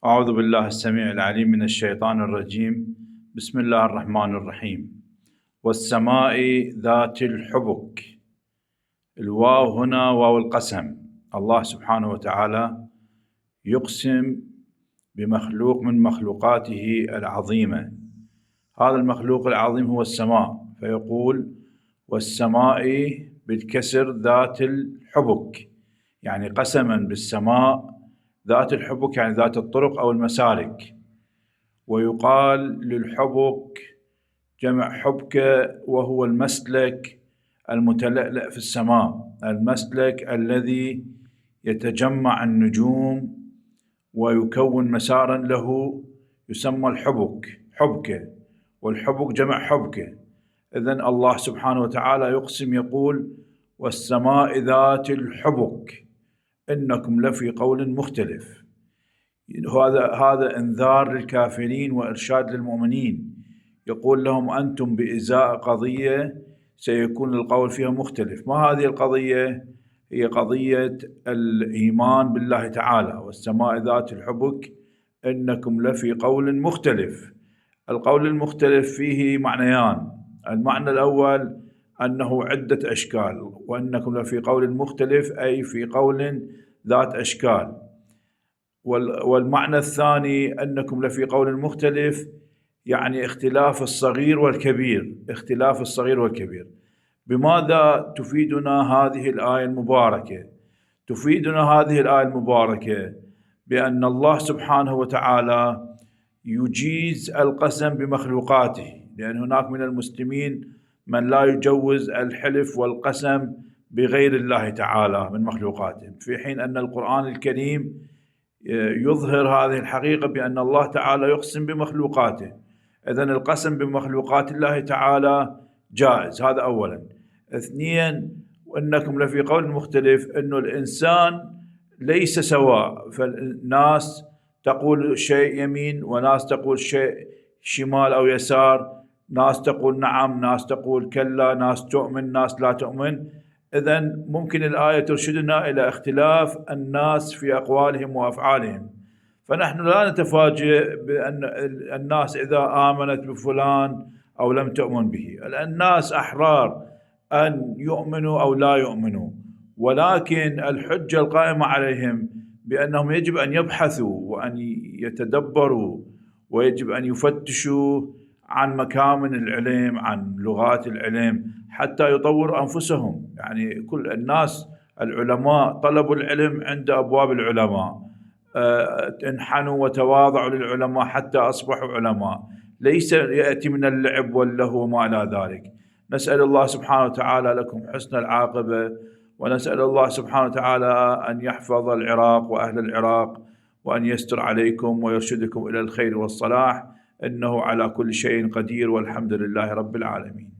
أعوذ بالله السميع العليم من الشيطان الرجيم. بسم الله الرحمن الرحيم. والسماء ذات الحبك. الواو هنا واو القسم. الله سبحانه وتعالى يقسم بمخلوق من مخلوقاته العظيمة. هذا المخلوق العظيم هو السماء، فيقول والسماء بالكسر ذات الحبك، يعني قسما بالسماء ذات الحبك، يعني ذات الطرق أو المسالك. ويقال للحبك جمع حبكة، وهو المسلك المتلألأ في السماء، المسلك الذي يتجمع النجوم ويكون مسارا له يسمى الحبك، حبكة، والحبك جمع حبكة. إذن الله سبحانه وتعالى يقسم يقول والسماء ذات الحبك إنكم لفي قول مختلف. هذا انذار للكافرين وإرشاد للمؤمنين، يقول لهم أنتم بإزاء قضية سيكون القول فيها مختلف. ما هذه القضية؟ هي قضية الإيمان بالله تعالى، والسماء ذات الحبك إنكم لفي قول مختلف. القول المختلف فيه معنيان. المعنى الأول أنه عدة أشكال، وأنكم لفي قول مختلف أي في قول ذات أشكال. والمعنى الثاني أنكم لفي قول مختلف، يعني اختلاف الصغير والكبير، اختلاف الصغير والكبير. بماذا تفيدنا هذه الآية المباركة؟ تفيدنا هذه الآية المباركة بأن الله سبحانه وتعالى يجيز القسم بمخلوقاته، لأن هناك من المسلمين من لا يجوز الحلف والقسم بغير الله تعالى من مخلوقاته، في حين أن القرآن الكريم يظهر هذه الحقيقة بأن الله تعالى يقسم بمخلوقاته. إذن القسم بمخلوقات الله تعالى جائز، هذا أولا. اثنيا، وإنكم لفي قول مختلف، أنه الإنسان ليس سواء، فالناس تقول شيء يمين وناس تقول شيء شمال أو يسار، ناس تقول نعم، ناس تقول كلا، ناس تؤمن، ناس لا تؤمن. إذن ممكن الآية ترشدنا إلى اختلاف الناس في أقوالهم وأفعالهم، فنحن لا نتفاجئ بأن الناس إذا آمنت بفلان أو لم تؤمن به. الناس أحرار أن يؤمنوا أو لا يؤمنوا، ولكن الحجة القائمة عليهم بأنهم يجب أن يبحثوا وأن يتدبروا، ويجب أن يفتشوا عن مكامن العلم، عن لغات العلم، حتى يطوروا أنفسهم. يعني كل الناس العلماء طلبوا العلم عند أبواب العلماء، انحنوا وتواضعوا للعلماء حتى أصبحوا علماء، ليس يأتي من اللعب واللهو وما إلى ذلك. نسأل الله سبحانه وتعالى لكم حسن العاقبة، ونسأل الله سبحانه وتعالى أن يحفظ العراق وأهل العراق، وأن يستر عليكم ويرشدكم إلى الخير والصلاح، إنه على كل شيء قدير، والحمد لله رب العالمين.